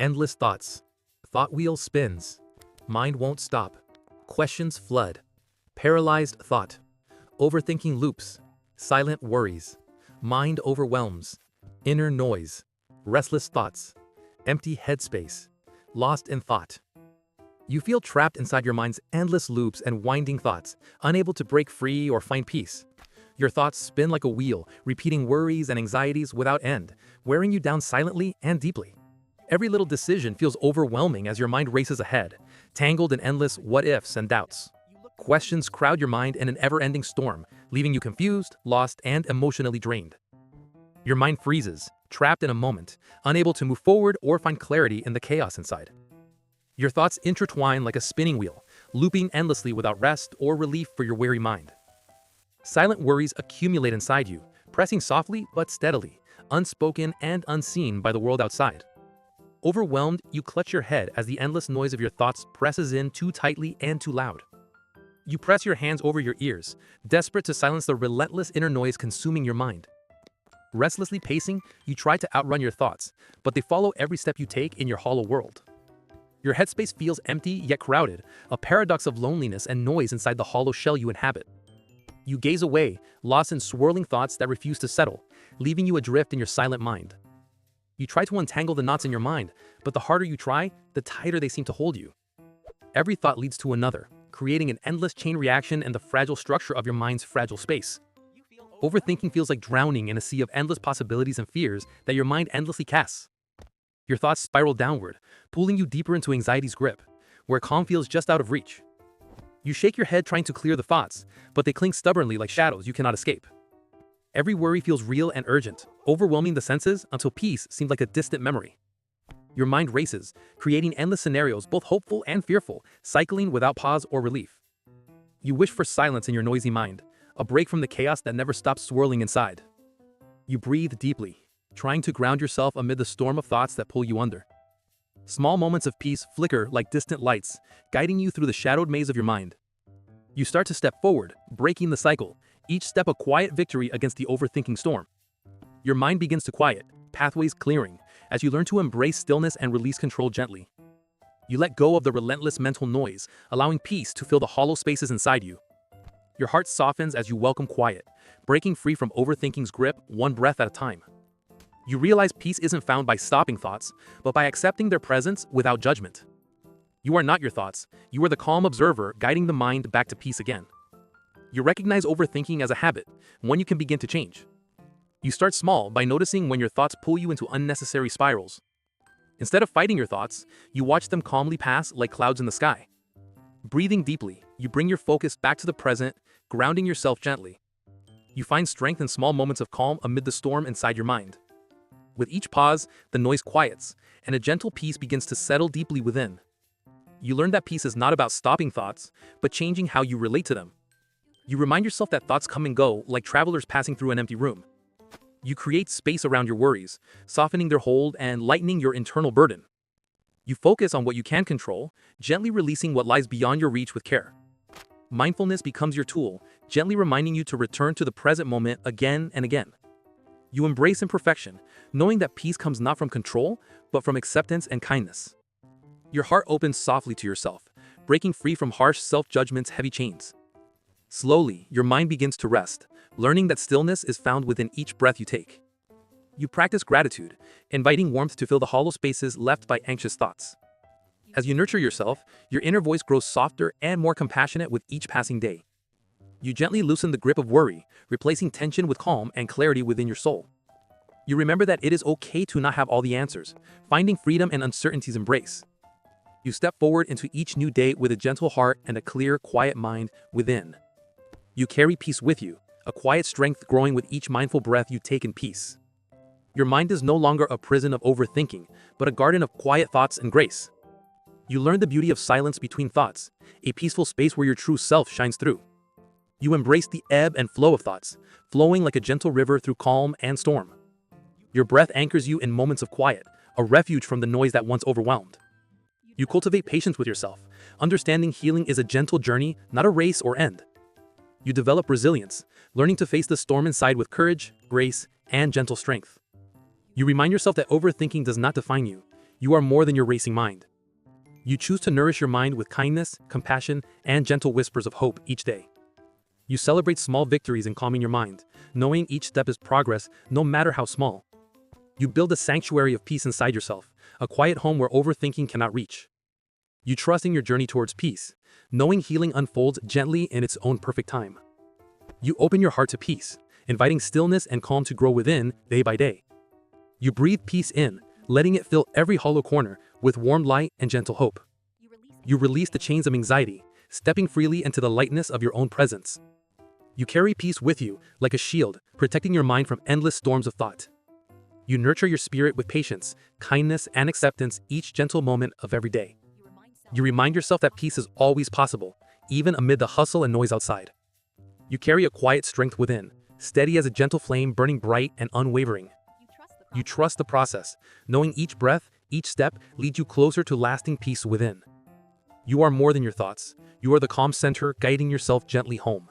Endless thoughts. Thought wheel spins. Mind won't stop. Questions flood. Paralyzed thought. Overthinking loops. Silent worries. Mind overwhelms. Inner noise. Restless thoughts. Empty headspace. Lost in thought. You feel trapped inside your mind's endless loops and winding thoughts, unable to break free or find peace. Your thoughts spin like a wheel, repeating worries and anxieties without end, wearing you down silently and deeply. Every little decision feels overwhelming as your mind races ahead, tangled in endless what-ifs and doubts. Questions crowd your mind in an ever-ending storm, leaving you confused, lost, and emotionally drained. Your mind freezes, trapped in a moment, unable to move forward or find clarity in the chaos inside. Your thoughts intertwine like a spinning wheel, looping endlessly without rest or relief for your weary mind. Silent worries accumulate inside you, pressing softly but steadily, unspoken and unseen by the world outside. Overwhelmed, you clutch your head as the endless noise of your thoughts presses in too tightly and too loud. You press your hands over your ears, desperate to silence the relentless inner noise consuming your mind. Restlessly pacing, you try to outrun your thoughts, but they follow every step you take in your hollow world. Your headspace feels empty yet crowded, a paradox of loneliness and noise inside the hollow shell you inhabit. You gaze away, lost in swirling thoughts that refuse to settle, leaving you adrift in your silent mind. You try to untangle the knots in your mind, but the harder you try, the tighter they seem to hold you. Every thought leads to another, creating an endless chain reaction in the fragile structure of your mind's fragile space. Overthinking feels like drowning in a sea of endless possibilities and fears that your mind endlessly casts. Your thoughts spiral downward, pulling you deeper into anxiety's grip, where calm feels just out of reach. You shake your head trying to clear the thoughts, but they cling stubbornly like shadows you cannot escape. Every worry feels real and urgent, overwhelming the senses until peace seems like a distant memory. Your mind races, creating endless scenarios both hopeful and fearful, cycling without pause or relief. You wish for silence in your noisy mind, a break from the chaos that never stops swirling inside. You breathe deeply, trying to ground yourself amid the storm of thoughts that pull you under. Small moments of peace flicker like distant lights, guiding you through the shadowed maze of your mind. You start to step forward, breaking the cycle, each step a quiet victory against the overthinking storm. Your mind begins to quiet, pathways clearing, as you learn to embrace stillness and release control gently. You let go of the relentless mental noise, allowing peace to fill the hollow spaces inside you. Your heart softens as you welcome quiet, breaking free from overthinking's grip one breath at a time. You realize peace isn't found by stopping thoughts, but by accepting their presence without judgment. You are not your thoughts, you are the calm observer guiding the mind back to peace again. You recognize overthinking as a habit, one you can begin to change. You start small by noticing when your thoughts pull you into unnecessary spirals. Instead of fighting your thoughts, you watch them calmly pass like clouds in the sky. Breathing deeply, you bring your focus back to the present, grounding yourself gently. You find strength in small moments of calm amid the storm inside your mind. With each pause, the noise quiets, and a gentle peace begins to settle deeply within. You learn that peace is not about stopping thoughts, but changing how you relate to them. You remind yourself that thoughts come and go like travelers passing through an empty room. You create space around your worries, softening their hold and lightening your internal burden. You focus on what you can control, gently releasing what lies beyond your reach with care. Mindfulness becomes your tool, gently reminding you to return to the present moment again and again. You embrace imperfection, knowing that peace comes not from control, but from acceptance and kindness. Your heart opens softly to yourself, breaking free from harsh self-judgment's heavy chains. Slowly, your mind begins to rest, learning that stillness is found within each breath you take. You practice gratitude, inviting warmth to fill the hollow spaces left by anxious thoughts. As you nurture yourself, your inner voice grows softer and more compassionate with each passing day. You gently loosen the grip of worry, replacing tension with calm and clarity within your soul. You remember that it is okay to not have all the answers, finding freedom in uncertainty's embrace. You step forward into each new day with a gentle heart and a clear, quiet mind within. You carry peace with you, a quiet strength growing with each mindful breath you take in peace. Your mind is no longer a prison of overthinking, but a garden of quiet thoughts and grace. You learn the beauty of silence between thoughts, a peaceful space where your true self shines through. You embrace the ebb and flow of thoughts, flowing like a gentle river through calm and storm. Your breath anchors you in moments of quiet, a refuge from the noise that once overwhelmed. You cultivate patience with yourself, understanding healing is a gentle journey, not a race or end. You develop resilience, learning to face the storm inside with courage, grace, and gentle strength. You remind yourself that overthinking does not define you. You are more than your racing mind. You choose to nourish your mind with kindness, compassion, and gentle whispers of hope each day. You celebrate small victories in calming your mind, knowing each step is progress, no matter how small. You build a sanctuary of peace inside yourself, a quiet home where overthinking cannot reach. You trust in your journey towards peace, knowing healing unfolds gently in its own perfect time. You open your heart to peace, inviting stillness and calm to grow within day by day. You breathe peace in, letting it fill every hollow corner with warm light and gentle hope. You release the chains of anxiety, stepping freely into the lightness of your own presence. You carry peace with you like a shield, protecting your mind from endless storms of thought. You nurture your spirit with patience, kindness, and acceptance each gentle moment of every day. You remind yourself that peace is always possible, even amid the hustle and noise outside. You carry a quiet strength within, steady as a gentle flame burning bright and unwavering. You trust the process, knowing each breath, each step leads you closer to lasting peace within. You are more than your thoughts. You are the calm center guiding yourself gently home.